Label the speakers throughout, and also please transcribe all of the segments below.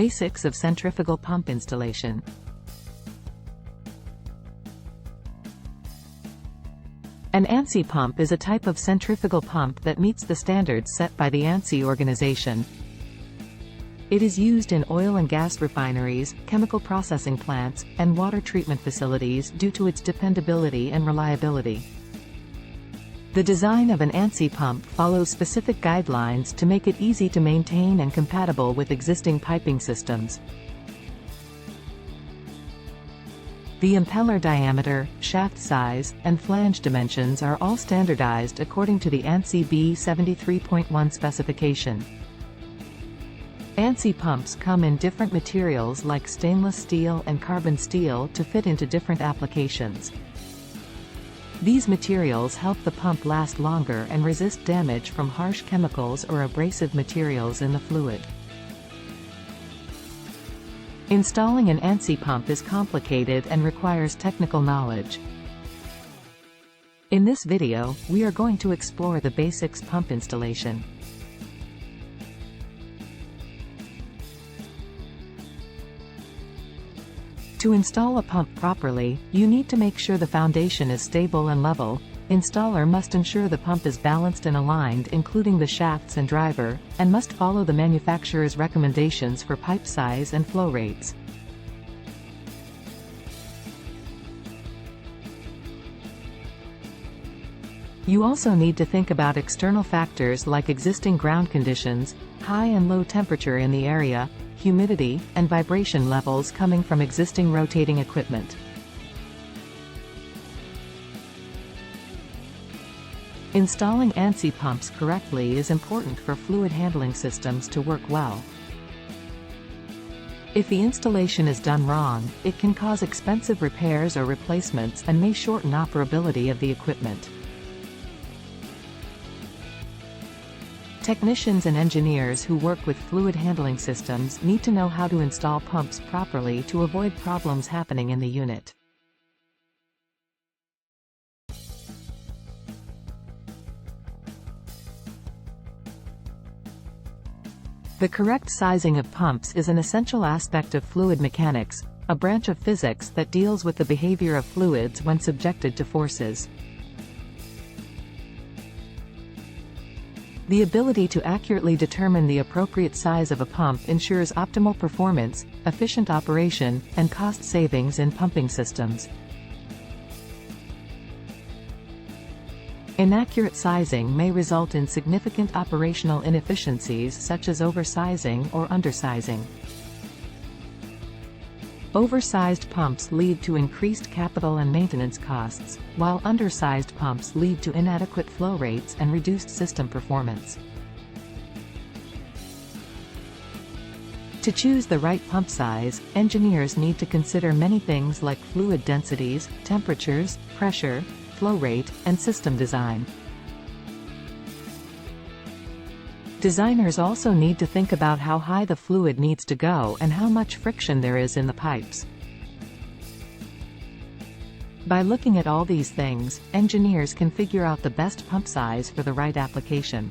Speaker 1: Basics of centrifugal pump installation. An ANSI pump is a type of centrifugal pump that meets the standards set by the ANSI organization. It is used in oil and gas refineries, chemical processing plants, and water treatment facilities due to its dependability and reliability. The design of an ANSI pump follows specific guidelines to make it easy to maintain and compatible with existing piping systems. The impeller diameter, shaft size, and flange dimensions are all standardized according to the ANSI B73.1 specification. ANSI pumps come in different materials like stainless steel and carbon steel to fit into different applications. These materials help the pump last longer and resist damage from harsh chemicals or abrasive materials in the fluid. Installing an ANSI pump is complicated and requires technical knowledge. In this video, we are going to explore the basics pump installation. To install a pump properly, you need to make sure the foundation is stable and level. Installer must ensure the pump is balanced and aligned, including the shafts and driver, and must follow the manufacturer's recommendations for pipe size and flow rates. You also need to think about external factors like existing ground conditions, high and low temperature in the area, humidity, and vibration levels coming from existing rotating equipment. Installing ANSI pumps correctly is important for fluid handling systems to work well. If the installation is done wrong, it can cause expensive repairs or replacements and may shorten operability of the equipment. Technicians and engineers who work with fluid handling systems need to know how to install pumps properly to avoid problems happening in the unit. The correct sizing of pumps is an essential aspect of fluid mechanics, a branch of physics that deals with the behavior of fluids when subjected to forces. The ability to accurately determine the appropriate size of a pump ensures optimal performance, efficient operation, and cost savings in pumping systems. Inaccurate sizing may result in significant operational inefficiencies such as oversizing or undersizing. Oversized pumps lead to increased capital and maintenance costs, while undersized pumps lead to inadequate flow rates and reduced system performance. To choose the right pump size, engineers need to consider many things like fluid densities, temperatures, pressure, flow rate, and system design. Designers also need to think about how high the fluid needs to go and how much friction there is in the pipes. By looking at all these things, engineers can figure out the best pump size for the right application.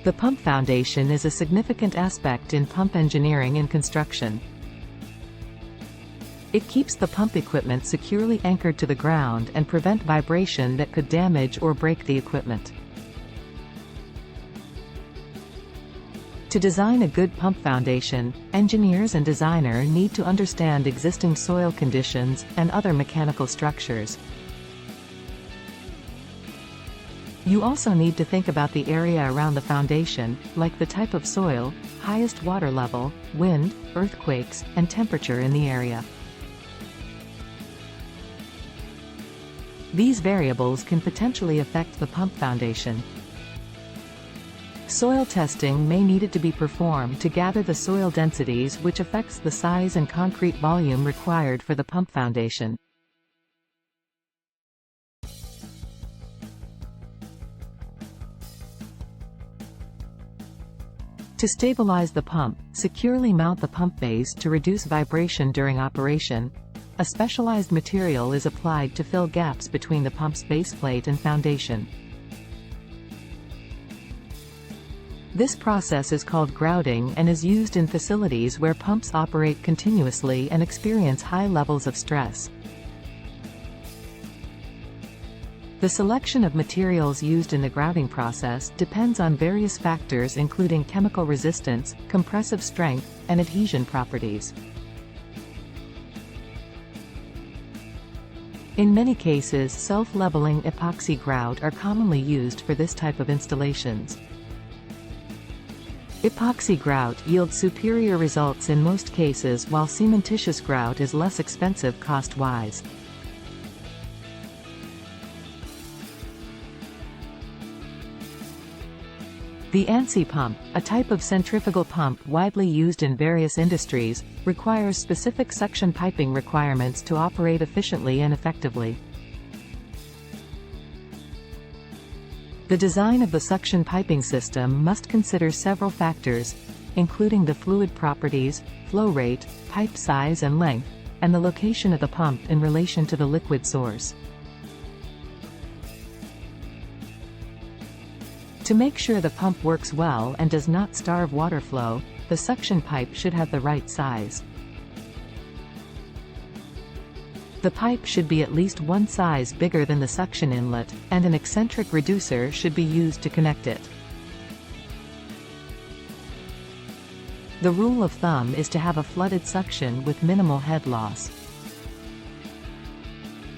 Speaker 1: The pump foundation is a significant aspect in pump engineering and construction. It keeps the pump equipment securely anchored to the ground and prevent vibration that could damage or break the equipment. To design a good pump foundation, engineers and designer need to understand existing soil conditions and other mechanical structures. You also need to think about the area around the foundation, like the type of soil, highest water level, wind, earthquakes, and temperature in the area. These variables can potentially affect the pump foundation. Soil testing may need to be performed to gather the soil densities, which affects the size and concrete volume required for the pump foundation. To stabilize the pump, securely mount the pump base to reduce vibration during operation. a specialized material is applied to fill gaps between the pump's baseplate and foundation. This process is called grouting and is used in facilities where pumps operate continuously and experience high levels of stress. The selection of materials used in the grouting process depends on various factors including chemical resistance, compressive strength, and adhesion properties. In many cases, self-leveling epoxy grout are commonly used for this type of installations. Epoxy grout yields superior results in most cases, while cementitious grout is less expensive cost-wise. The ANSI pump, a type of centrifugal pump widely used in various industries, requires specific suction piping requirements to operate efficiently and effectively. The design of the suction piping system must consider several factors, including the fluid properties, flow rate, pipe size and length, and the location of the pump in relation to the liquid source. To make sure the pump works well and does not starve water flow, the suction pipe should have the right size. The pipe should be at least one size bigger than the suction inlet, and an eccentric reducer should be used to connect it. The rule of thumb is to have a flooded suction with minimal head loss.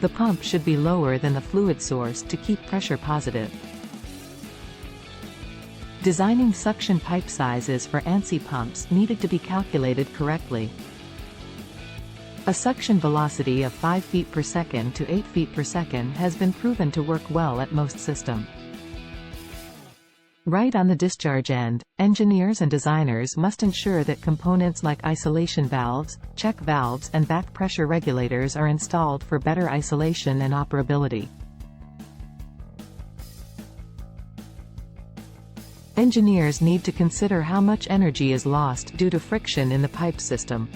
Speaker 1: The pump should be lower than the fluid source to keep pressure positive. Designing suction pipe sizes for ANSI pumps needed to be calculated correctly. A suction velocity of 5 feet per second to 8 feet per second has been proven to work well at most systems. Right on the discharge end, engineers and designers must ensure that components like isolation valves, check valves and back pressure regulators are installed for better isolation and operability. Engineers need to consider how much energy is lost due to friction in the pipe system.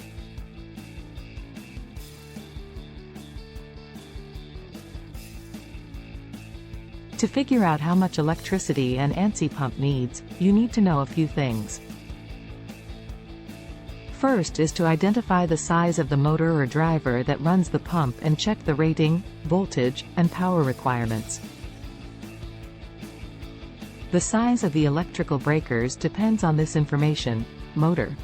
Speaker 1: To figure out how much electricity an ANSI pump needs, you need to know a few things. First is to identify the size of the motor or driver that runs the pump and check the rating, voltage, and power requirements. The size of the electrical breakers depends on this information. Motor.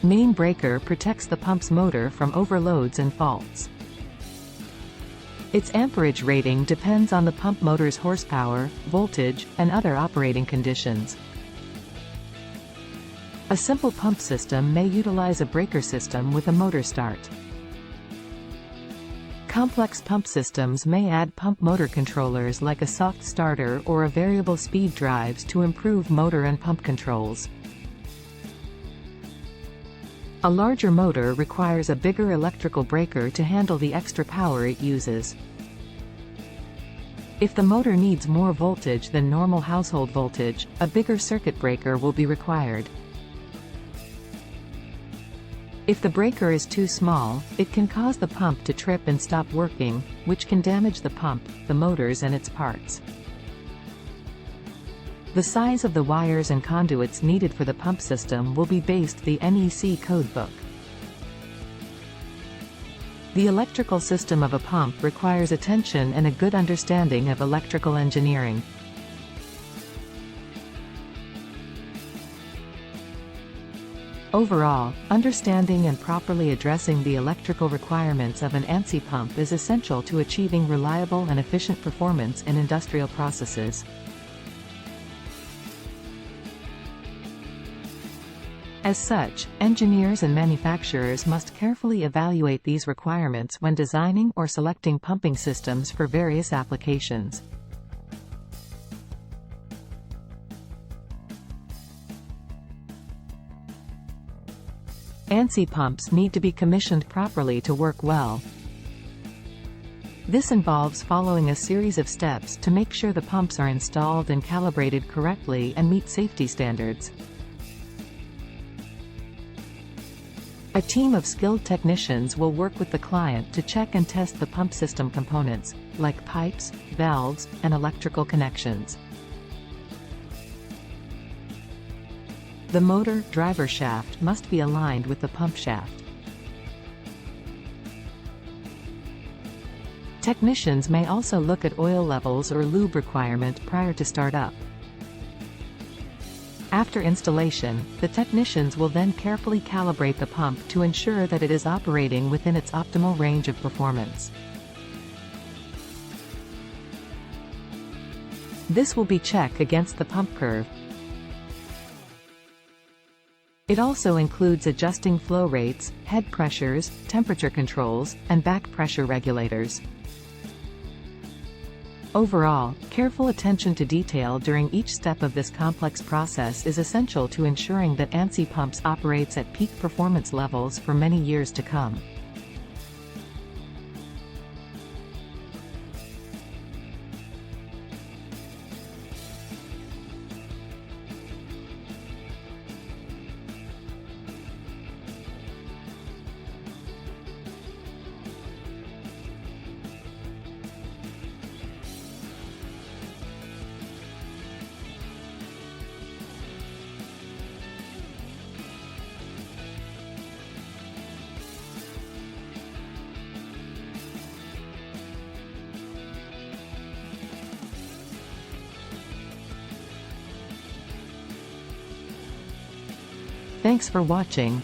Speaker 1: Main breaker protects the pump's motor from overloads and faults. Its amperage rating depends on the pump motor's horsepower, voltage, and other operating conditions. A simple pump system may utilize a breaker system with a motor start. Complex pump systems may add pump motor controllers like a soft starter or a variable speed drives to improve motor and pump controls. A larger motor requires a bigger electrical breaker to handle the extra power it uses. If the motor needs more voltage than normal household voltage, a bigger circuit breaker will be required. If the breaker is too small, it can cause the pump to trip and stop working, which can damage the pump, the motors and its parts. The size of the wires and conduits needed for the pump system will be based on the NEC codebook. The electrical system of a pump requires attention and a good understanding of electrical engineering. Overall, understanding and properly addressing the electrical requirements of an ANSI pump is essential to achieving reliable and efficient performance in industrial processes. As such, engineers and manufacturers must carefully evaluate these requirements when designing or selecting pumping systems for various applications. ANSI pumps need to be commissioned properly to work well. This involves following a series of steps to make sure the pumps are installed and calibrated correctly and meet safety standards. A team of skilled technicians will work with the client to check and test the pump system components, like pipes, valves, and electrical connections. The motor driver shaft must be aligned with the pump shaft. Technicians may also look at oil levels or lube requirement prior to startup. After installation, the technicians will then carefully calibrate the pump to ensure that it is operating within its optimal range of performance. This will be checked against the pump curve. It also includes adjusting flow rates, head pressures, temperature controls, and back pressure regulators. Overall, careful attention to detail during each step of this complex process is essential to ensuring that ANSI Pumps operates at peak performance levels for many years to come. Thanks for watching.